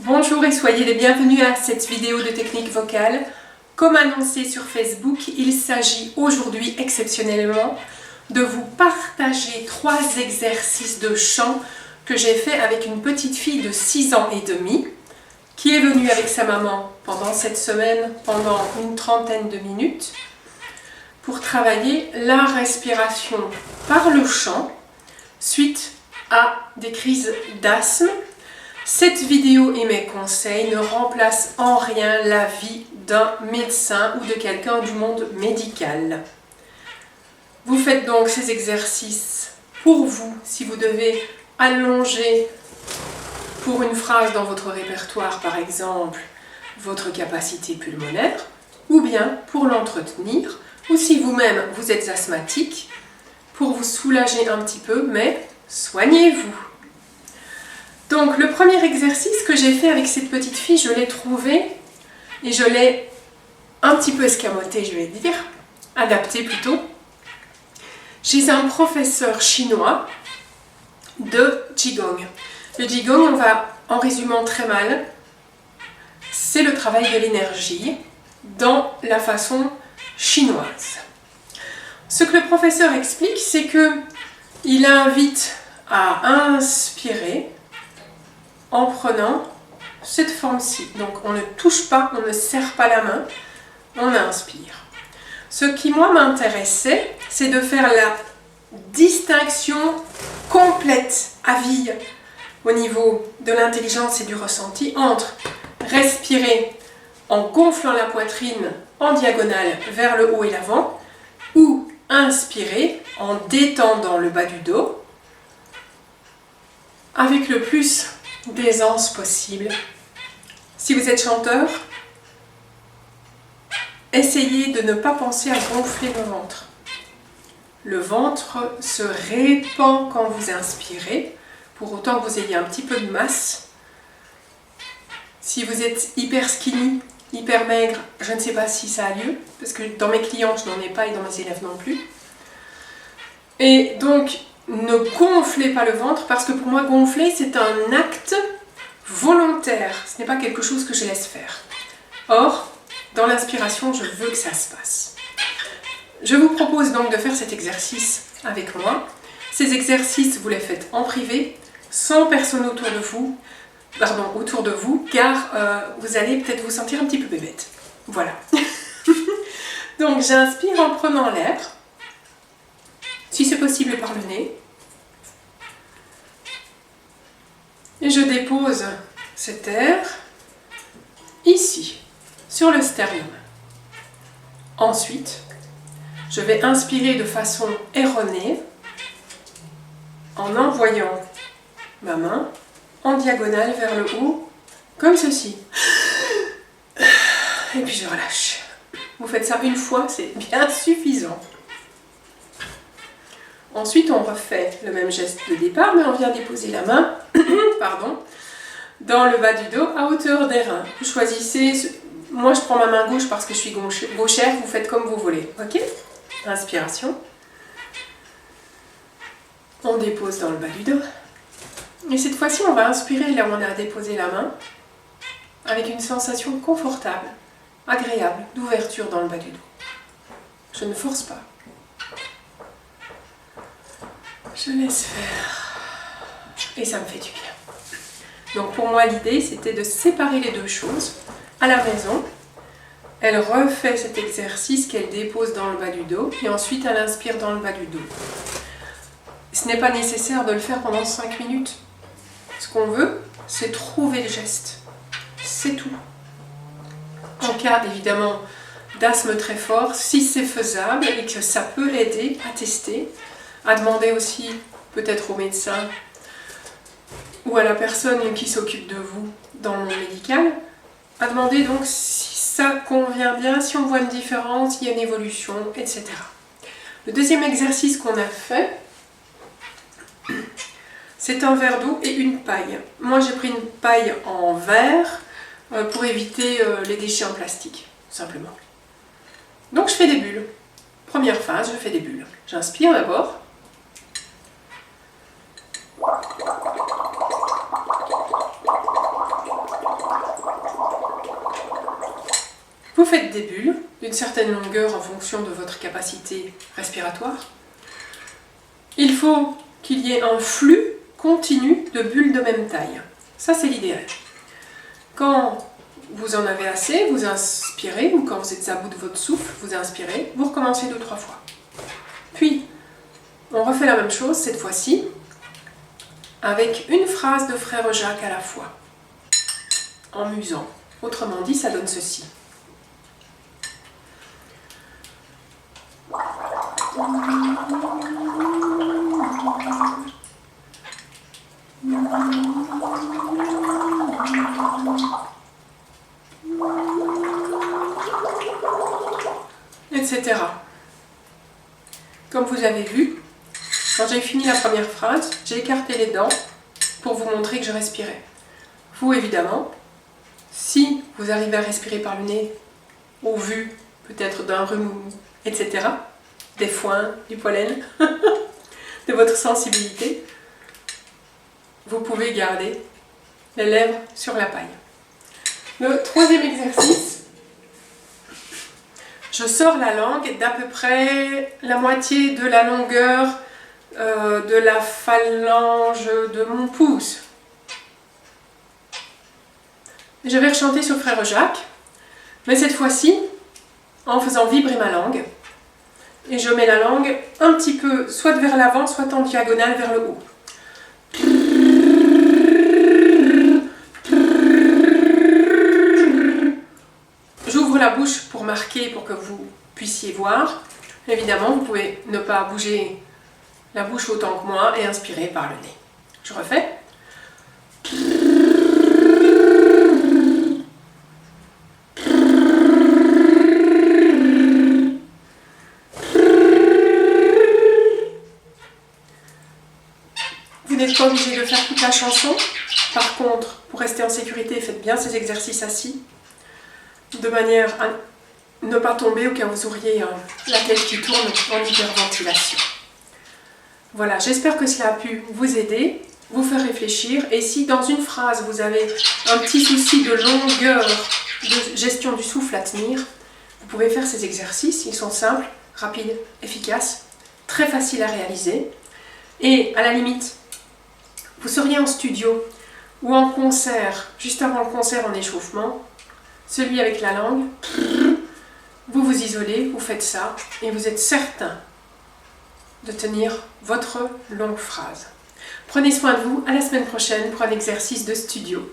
Bonjour et soyez les bienvenus à cette vidéo de technique vocale. Comme annoncé sur Facebook, il s'agit aujourd'hui exceptionnellement de vous partager 3 exercices de chant que j'ai fait avec une petite fille de 6 ans et demi qui est venue avec sa maman pendant cette semaine, pendant une trentaine de minutes, pour travailler la respiration par le chant suite à des crises d'asthme. Cette vidéo et mes conseils ne remplacent en rien l'avis d'un médecin ou de quelqu'un du monde médical. Vous faites donc ces exercices pour vous, si vous devez allonger pour une phrase dans votre répertoire, par exemple, votre capacité pulmonaire, ou bien pour l'entretenir, ou si vous-même vous êtes asthmatique, pour vous soulager un petit peu, mais soignez-vous. Donc le premier exercice que j'ai fait avec cette petite fille, je l'ai trouvé et je l'ai un petit peu escamoté, je vais dire, adapté plutôt, chez un professeur chinois de Qigong. Le Qigong, on va, en résumant très mal, c'est le travail de l'énergie dans la façon chinoise. Ce que le professeur explique, c'est qu'il invite à inspirer en prenant cette forme-ci. Donc on ne touche pas, on ne serre pas la main, on inspire. Ce qui moi m'intéressait, c'est de faire la distinction complète à vie au niveau de l'intelligence et du ressenti entre respirer en gonflant la poitrine en diagonale vers le haut et l'avant ou inspirer en détendant le bas du dos avec le plus d'aisance possible. Si vous êtes chanteur, essayez de ne pas penser à gonfler le ventre. Le ventre se répand quand vous inspirez, pour autant que vous ayez un petit peu de masse. Si vous êtes hyper skinny, hyper maigre, je ne sais pas si ça a lieu, parce que dans mes clients je n'en ai pas et dans mes élèves non plus. Et donc, ne gonflez pas le ventre, parce que pour moi, gonfler, c'est un acte volontaire. Ce n'est pas quelque chose que je laisse faire. Or, dans l'inspiration, je veux que ça se passe. Je vous propose donc de faire cet exercice avec moi. Ces exercices, vous les faites en privé, sans personne autour de vous, car vous allez peut-être vous sentir un petit peu bébête. Voilà. Donc, j'inspire en prenant l'air. Si c'est possible par le nez. Et je dépose cet air ici, sur le sternum. Ensuite, je vais inspirer de façon erronée en envoyant ma main en diagonale vers le haut, comme ceci. Et puis je relâche. Vous faites ça une fois, c'est bien suffisant. Ensuite, on refait le même geste de départ, mais on vient déposer la main dans le bas du dos, à hauteur des reins. Vous choisissez, moi je prends ma main gauche parce que je suis gauchère, vous faites comme vous voulez. Ok? Inspiration. On dépose dans le bas du dos. Et cette fois-ci, on va inspirer là où on a déposé la main, avec une sensation confortable, agréable, d'ouverture dans le bas du dos. Je ne force pas. Je laisse faire. Et ça me fait du bien. Donc pour moi, l'idée, c'était de séparer les deux choses. À la maison, elle refait cet exercice qu'elle dépose dans le bas du dos. Et ensuite, elle inspire dans le bas du dos. Ce n'est pas nécessaire de le faire pendant 5 minutes. Ce qu'on veut, c'est trouver le geste. C'est tout. En cas, évidemment, d'asthme très fort, si c'est faisable et que ça peut aider à tester, à demander aussi peut-être au médecin ou à la personne qui s'occupe de vous dans le monde médical, à demander donc si ça convient bien, si on voit une différence, s'il y a une évolution, etc. Le deuxième exercice qu'on a fait, c'est un verre d'eau et une paille. Moi j'ai pris une paille en verre pour éviter les déchets en plastique, simplement. Donc je fais des bulles. Première phase, je fais des bulles. J'inspire d'abord. Vous faites des bulles d'une certaine longueur en fonction de votre capacité respiratoire. Il faut qu'il y ait un flux continu de bulles de même taille. Ça, c'est l'idéal. Quand vous en avez assez, vous inspirez, ou quand vous êtes à bout de votre souffle, vous inspirez, vous recommencez 2-3 fois. Puis, on refait la même chose cette fois-ci, avec une phrase de Frère Jacques à la fois, en musant. Autrement dit, ça donne ceci. Etc. Comme vous avez vu, quand j'ai fini la première phrase, j'ai écarté les dents pour vous montrer que je respirais. Vous, évidemment, si vous arrivez à respirer par le nez, au vu peut-être d'un rhume, etc., des foins, du pollen, de votre sensibilité, vous pouvez garder les lèvres sur la paille. Le troisième exercice, je sors la langue d'à peu près la moitié de la longueur de la phalange de mon pouce. Je vais rechanter sur Frère Jacques, mais cette fois-ci en faisant vibrer ma langue. Et je mets la langue un petit peu soit vers l'avant, soit en diagonale vers le haut. J'ouvre la bouche pour marquer, pour que vous puissiez voir. Évidemment, vous pouvez ne pas bouger la bouche autant que moi et inspirer par le nez. Je refais. Vous n'êtes pas obligé de faire toute la chanson. Par contre, pour rester en sécurité, faites bien ces exercices assis, de manière à ne pas tomber au cas où vous auriez la tête qui tourne en hyperventilation. Voilà, j'espère que cela a pu vous aider, vous faire réfléchir. Et si dans une phrase vous avez un petit souci de longueur, de gestion du souffle à tenir, vous pouvez faire ces exercices. Ils sont simples, rapides, efficaces, très faciles à réaliser. Et à la limite, vous seriez en studio ou en concert, juste avant le concert en échauffement, celui avec la langue, vous vous isolez, vous faites ça et vous êtes certain de tenir votre longue phrase. Prenez soin de vous, à la semaine prochaine pour un exercice de studio.